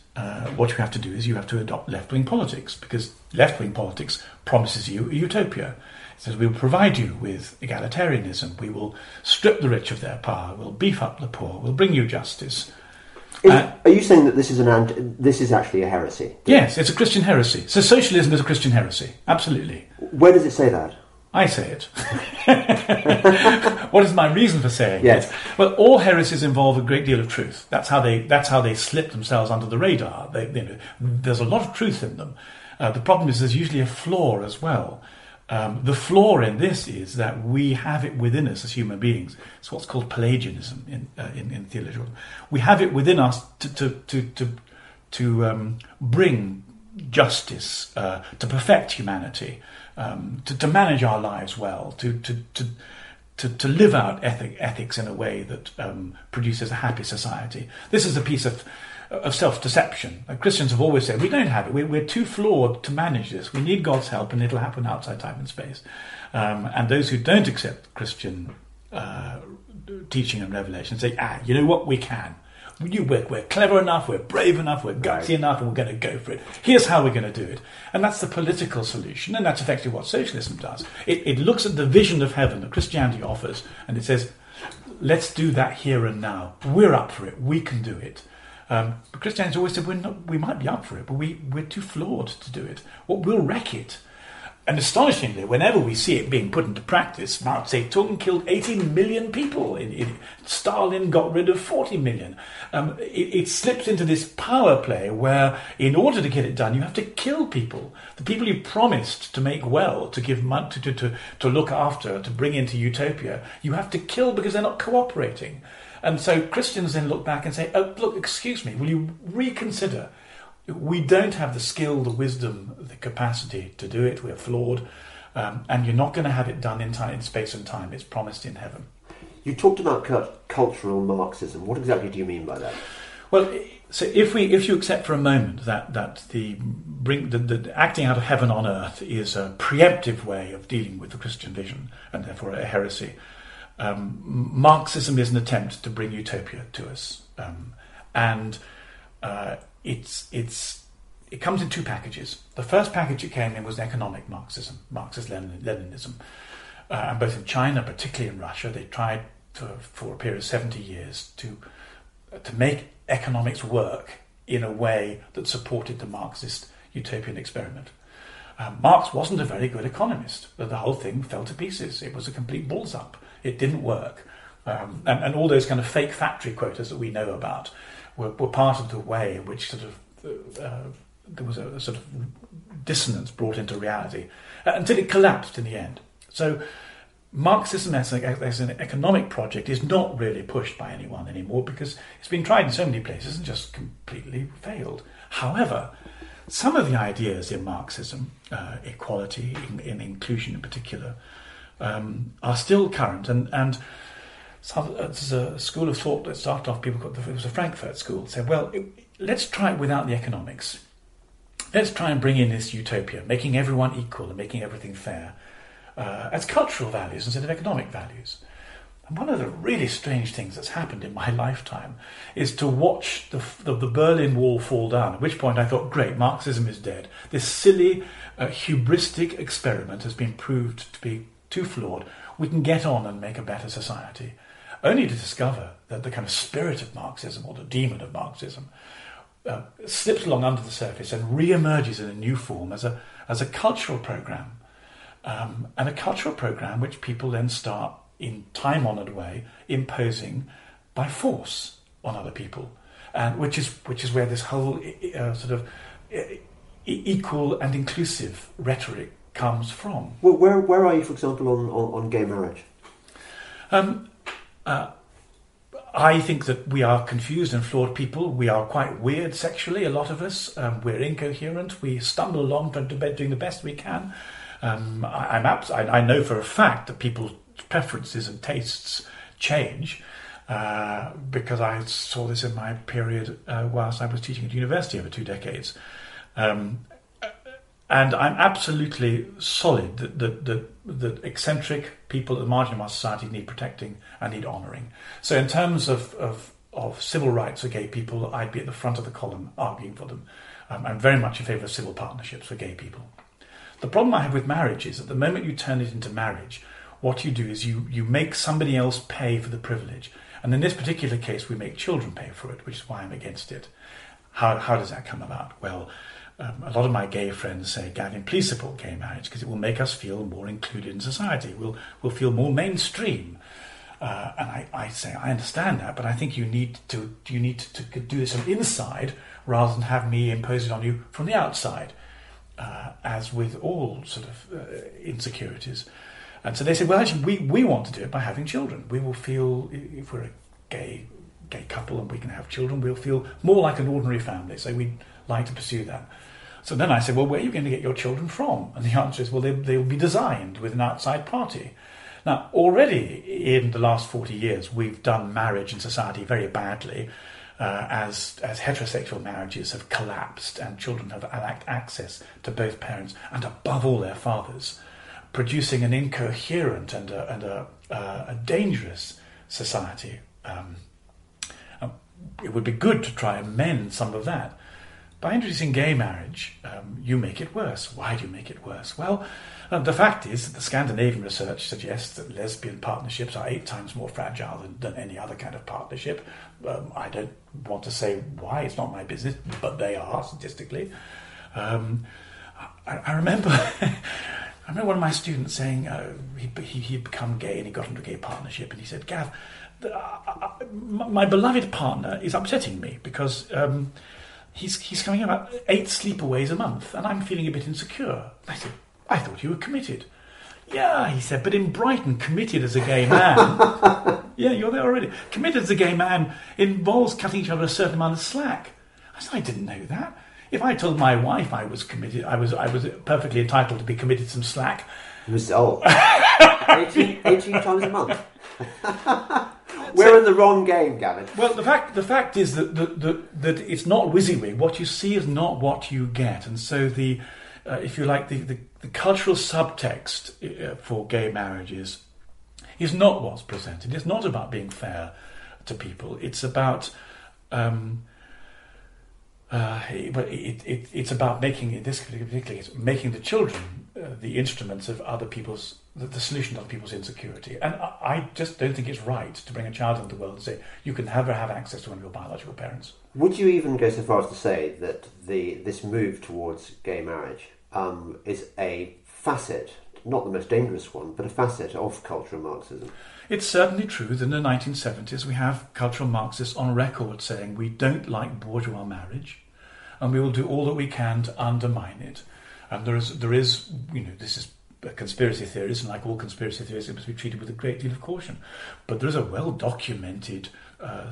Speaker 3: what you have to do is you have to adopt left-wing politics, because left-wing politics promises you a utopia. It says we will provide you with egalitarianism, we will strip the rich of their power, we'll beef up the poor, we'll bring you justice.
Speaker 2: Are you saying that this is actually a heresy?
Speaker 3: Yes, it's a Christian heresy. So socialism is a Christian heresy, absolutely.
Speaker 2: Where does it say that?
Speaker 3: I say it. What is my reason for saying
Speaker 2: it?
Speaker 3: Well, all heresies involve a great deal of truth. That's how they slip themselves under the radar. There's a lot of truth in them. The problem is there's usually a flaw as well. The flaw in this is that we have it within us as human beings. It's what's called Pelagianism in theology. We have it within us to bring justice, to perfect humanity, to manage our lives well, to live out ethics in a way that produces a happy society. This is a piece of self-deception. Christians have always said, we don't have it. We're too flawed to manage this. We need God's help, and it'll happen outside time and space. And those who don't accept Christian teaching and revelation say, you know what, we can. We're clever enough, we're brave enough, we're gutsy enough, and we're going to go for it. Here's how we're going to do it. And that's the political solution, and that's effectively what socialism does. It looks at the vision of heaven that Christianity offers, and it says, let's do that here and now. We're up for it. We can do it. But Christianity always said, we might be up for it, but we're too flawed to do it. We'll wreck it. And astonishingly, whenever we see it being put into practice, Mao Zedong killed 80 million people. Stalin got rid of 40 million. It slips into this power play where, in order to get it done, you have to kill people. The people you promised to make well, to give money, to look after, to bring into utopia, you have to kill because they're not cooperating. And so Christians then look back and say, oh, look, excuse me, will you reconsider? We don't have the skill, the wisdom, the capacity to do it. We're flawed. And you're not going to have it done in space and time. It's promised in heaven.
Speaker 2: You talked about cultural Marxism. What exactly do you mean by that?
Speaker 3: Well, so if you accept for a moment that the acting out of heaven on earth is a preemptive way of dealing with the Christian vision, and therefore a heresy, Marxism is an attempt to bring utopia to us. It comes in two packages. The first package it came in was economic Marxism, Marxist-Leninism. And both in China, particularly in Russia, they tried for a period of 70 years to make economics work in a way that supported the Marxist utopian experiment. Marx wasn't a very good economist. The whole thing fell to pieces. It was a complete balls up. It didn't work. And all those kind of fake factory quotas that we know about were part of the way in which sort of there was a sort of dissonance brought into reality until it collapsed in the end. So Marxism as an economic project is not really pushed by anyone anymore because it's been tried in so many places and just completely failed. However, some of the ideas in Marxism, equality, in inclusion in particular, are still current and there's a school of thought that started off, it was a Frankfurt school, said, well, let's try it without the economics. Let's try and bring in this utopia, making everyone equal and making everything fair, as cultural values instead of economic values. And one of the really strange things that's happened in my lifetime is to watch the Berlin Wall fall down, at which point I thought, great, Marxism is dead. This silly, hubristic experiment has been proved to be too flawed. We can get on and make a better society. Only to discover that the kind of spirit of Marxism, or the demon of Marxism, slips along under the surface and re-emerges in a new form as a cultural program. And a cultural program which people then start, in time-honoured way, imposing by force on other people. And which is where this whole sort of equal and inclusive rhetoric comes from.
Speaker 2: Well, where are you, for example, on gay marriage?
Speaker 3: I think that we are confused and flawed people. We are quite weird sexually, a lot of us. We're incoherent. We stumble along doing the best we can. I know for a fact that people's preferences and tastes change because I saw this in my period whilst I was teaching at university over 2 decades. And I'm absolutely solid that eccentric people at the margin of our society need protecting and need honouring. So in terms of civil rights for gay people, I'd be at the front of the column arguing for them. I'm very much in favour of civil partnerships for gay people. The problem I have with marriage is that the moment you turn it into marriage, what you do is you make somebody else pay for the privilege. And in this particular case, we make children pay for it, which is why I'm against it. How does that come about? Well, a lot of my gay friends say, Gavin, please support gay marriage because it will make us feel more included in society. We'll feel more mainstream. And I say, I understand that, but I think you need to do this from inside rather than have me impose it on you from the outside, as with all sort of insecurities. And so they said, well, actually, we want to do it by having children. We will feel, if we're a gay gay couple and we can have children, we'll feel more like an ordinary family. So we'd like to pursue that. So then I said, well, where are you going to get your children from? And the answer is, well, they will be designed with an outside party. Now, already in the last 40 years, we've done marriage in society very badly, as heterosexual marriages have collapsed and children have access to both parents and above all their fathers, producing an incoherent and a dangerous society. It would be good to try and mend some of that. By introducing gay marriage, you make it worse. Why do you make it worse? Well, the fact is that the Scandinavian research suggests that lesbian partnerships are 8 times more fragile than any other kind of partnership. I don't want to say why, it's not my business, but they are statistically. I remember one of my students saying he'd become gay and he got into a gay partnership, and he said, Gav, my beloved partner is upsetting me because he's coming about 8 sleepaways a month and I'm feeling a bit insecure. I said, I thought you were committed. Yeah, he said, but in Brighton, committed as a gay man, yeah, you're there already. Committed as a gay man involves cutting each other a certain amount of slack. I said, I didn't know that. If I told my wife I was committed, I was perfectly entitled to be committed some slack.
Speaker 2: It was 18 times a month. We're in the wrong game, Gavin.
Speaker 3: Well, the fact is that it's not WYSIWYG. What you see is not what you get, and so if you like, the cultural subtext for gay marriages is not what's presented. It's not about being fair to people. It's about it's about making, in this particular case, making the children the instruments of other people's, the solution to other people's insecurity. And I just don't think it's right to bring a child into the world and say you can never have access to one of your biological parents.
Speaker 2: Would you even go so far as to say that this move towards gay marriage is a facet, not the most dangerous one, but a facet of cultural Marxism?
Speaker 3: It's certainly true that in the 1970s we have cultural Marxists on record saying we don't like bourgeois marriage and we will do all that we can to undermine it. And there is, this is a conspiracy theories, and like all conspiracy theories, it must be treated with a great deal of caution. But there is a well-documented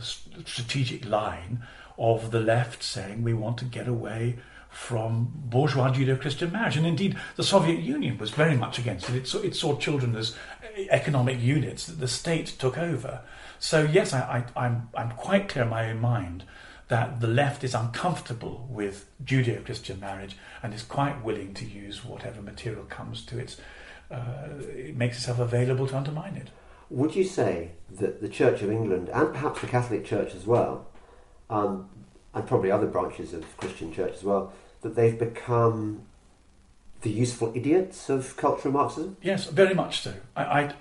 Speaker 3: strategic line of the left saying we want to get away from bourgeois Judeo-Christian marriage. And indeed, the Soviet Union was very much against it. It saw children as economic units that the state took over. So yes, I'm quite clear in my own mind that the left is uncomfortable with Judeo-Christian marriage and is quite willing to use whatever material comes to it makes itself available to undermine it.
Speaker 2: Would you say that the Church of England, and perhaps the Catholic Church as well, and probably other branches of Christian church as well, that they've become the useful idiots of cultural Marxism?
Speaker 3: Yes, very much so. I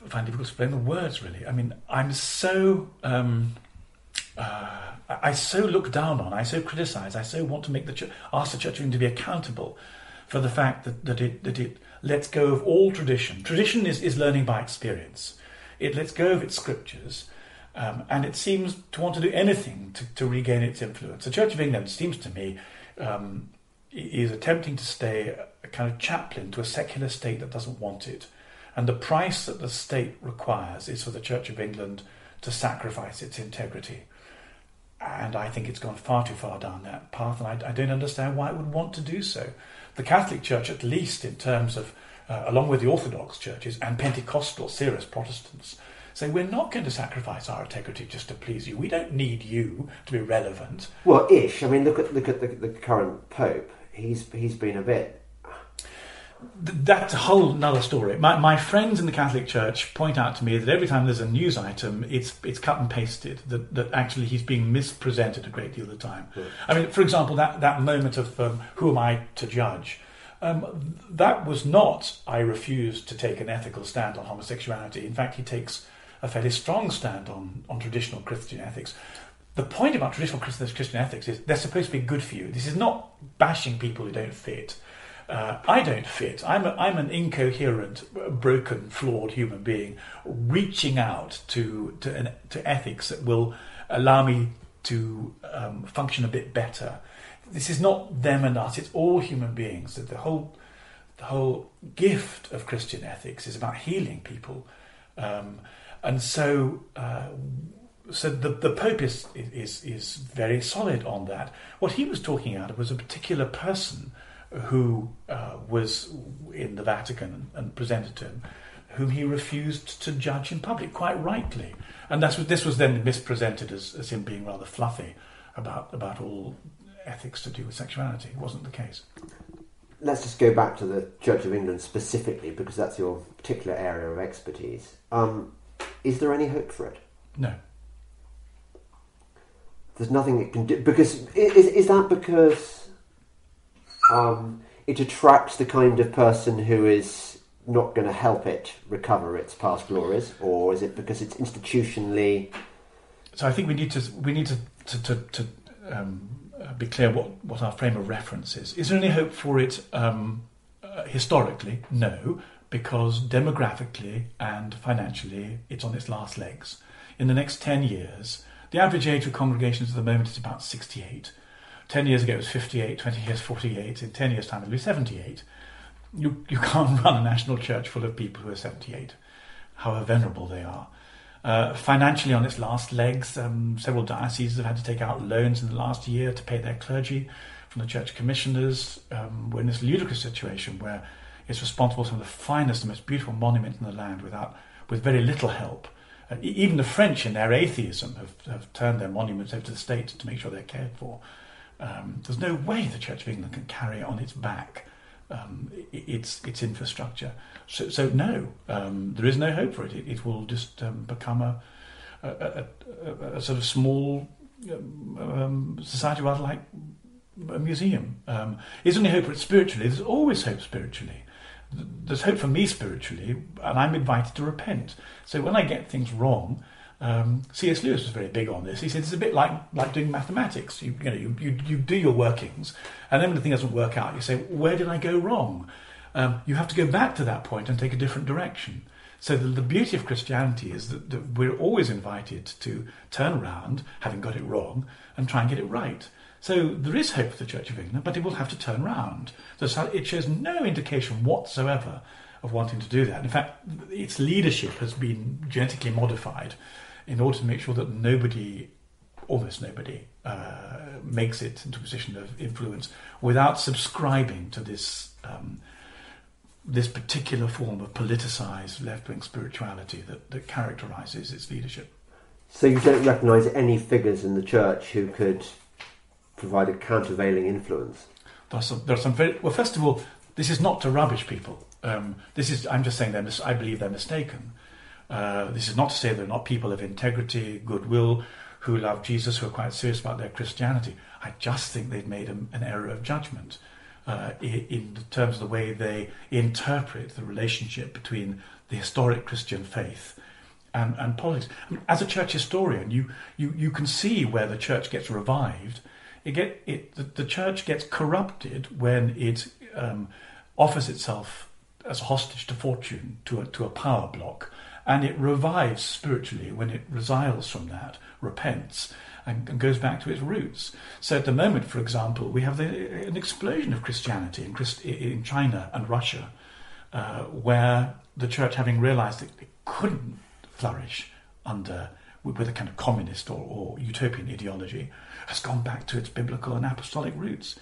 Speaker 3: find it difficult to explain the words, really. I mean, I'm so I so look down on, I so criticise, I so want to ask the Church of England to be accountable for the fact that it lets go of all tradition. Tradition is learning by experience. It lets go of its scriptures, and it seems to want to do anything to regain its influence. The Church of England, seems to me, is attempting to stay a kind of chaplain to a secular state that doesn't want it. And the price that the state requires is for the Church of England to sacrifice its integrity. And I think it's gone far too far down that path, and I don't understand why it would want to do so. The Catholic Church, at least in terms of, along with the Orthodox churches and Pentecostal, serious Protestants, say we're not going to sacrifice our integrity just to please you. We don't need you to be relevant.
Speaker 2: Well, ish. I mean, look at the current Pope. He's been a bit...
Speaker 3: That's a whole nother story. My friends in the Catholic Church point out to me that every time there's a news item, it's cut and pasted, that actually he's being mispresented a great deal of the time. Yeah. I mean, for example, that moment of who am I to judge? That was not, I refuse to take an ethical stand on homosexuality. In fact, he takes a fairly strong stand on traditional Christian ethics. The point about traditional Christian ethics is they're supposed to be good for you. This is not bashing people who don't fit. I don't fit. I'm an incoherent, broken, flawed human being reaching out to ethics that will allow me to function a bit better. This is not them and us. It's all human beings. The whole gift of Christian ethics is about healing people, and so the Pope is very solid on that. What he was talking out of was a particular person who was in the Vatican and presented to him, whom he refused to judge in public, quite rightly. And this was then mispresented as him being rather fluffy about all ethics to do with sexuality. It wasn't the case.
Speaker 2: Let's just go back to the Church of England specifically, because that's your particular area of expertise. Is there any hope for it?
Speaker 3: No.
Speaker 2: There's nothing it can do, because is that because it attracts the kind of person who is not going to help it recover its past glories, or is it because it's institutionally?
Speaker 3: So I think we need to be clear what our frame of reference is. Is there any hope for it historically? No, because demographically and financially it's on its last legs. In the next 10 years, the average age of congregations at the moment is about 68. 10 years ago it was 58, 20 years 48, in 10 years' time it'll be 78. You can't run a national church full of people who are 78, however venerable they are. Financially on its last legs, several dioceses have had to take out loans in the last year to pay their clergy from the church commissioners. We're in this ludicrous situation where it's responsible for some of the finest and most beautiful monuments in the land with very little help. Even the French in their atheism have turned their monuments over to the state to make sure they're cared for. There's no way the Church of England can carry on its back its infrastructure. So no, there is no hope for it. It will just become a sort of small society, rather like a museum. Is there any hope for it spiritually? There's always hope spiritually. There's hope for me spiritually, and I'm invited to repent. So when I get things wrong, C.S. Lewis was very big on this. He said it's a bit like doing mathematics. You do your workings, and then when the thing doesn't work out, you say, where did I go wrong? You have to go back to that point and take a different direction. So the beauty of Christianity is that we're always invited to turn around, having got it wrong, and try and get it right. So there is hope for the Church of England, but it will have to turn around. So it shows no indication whatsoever of wanting to do that. In fact, its leadership has been genetically modified in order to make sure that almost nobody, makes it into a position of influence without subscribing to this particular form of politicized left-wing spirituality that characterizes its leadership.
Speaker 2: So you don't recognise any figures in the church who could provide a countervailing influence?
Speaker 3: There are some very... Well, first of all, this is not to rubbish people. I'm just saying I believe they're mistaken. This is not to say they're not people of integrity, goodwill, who love Jesus, who are quite serious about their Christianity. I just think they've made an error of judgment in terms of the way they interpret the relationship between the historic Christian faith and politics. I mean, as a church historian, you can see where the church gets revived. The church gets corrupted when it offers itself as a hostage to fortune, to a power block. And it revives spiritually when it resiles from that, repents, and goes back to its roots. So at the moment, for example, we have an explosion of Christianity in China and Russia, where the church, having realised that it couldn't flourish with a kind of communist or utopian ideology, has gone back to its biblical and apostolic roots.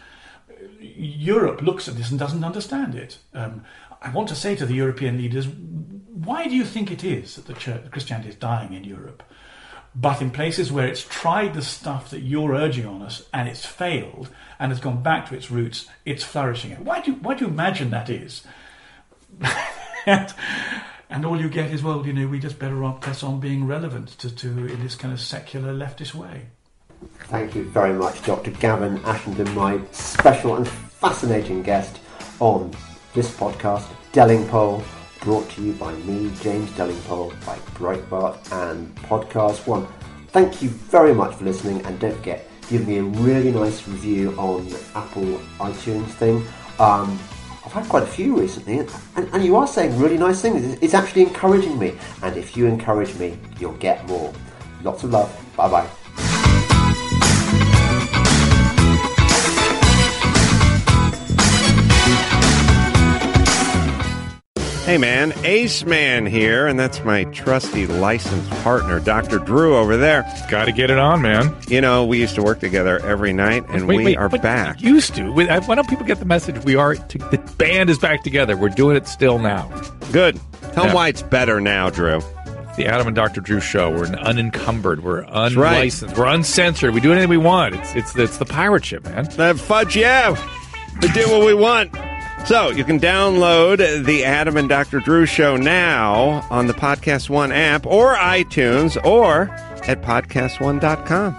Speaker 3: Europe looks at this and doesn't understand it. I want to say to the European leaders, why do you think it is that Christianity is dying in Europe? But in places where it's tried the stuff that you're urging on us and it's failed and has gone back to its roots, it's flourishing. Why do you imagine that is? And all you get is, well, we just better off press on being relevant to in this kind of secular leftist way.
Speaker 2: Thank you very much, Dr. Gavin Ashenden, my special and fascinating guest on this podcast, Delingpole, brought to you by me, James Delingpole, by Breitbart and Podcast One. Thank you very much for listening, and don't forget, give me a really nice review on the Apple iTunes thing. I've had quite a few recently, and you are saying really nice things. It's actually encouraging me, and if you encourage me, you'll get more. Lots of love. Bye-bye.
Speaker 10: Hey, man, Ace Man here, and that's my trusty licensed partner, Dr. Drew, over there.
Speaker 3: Got to get it on, man.
Speaker 10: You know, we used to work together every night, and we are back.
Speaker 3: Used to. Why don't people get the message? The band is back together. We're doing it still now.
Speaker 10: Good. Tell them why it's better now, Drew.
Speaker 3: The Adam and Dr. Drew show. We're unencumbered. We're unlicensed. Right. We're uncensored. We do anything we want. It's the pirate ship, man.
Speaker 10: Fudge, yeah. We do what we want. So you can download the Adam and Dr. Drew show now on the Podcast One app or iTunes or at podcastone.com.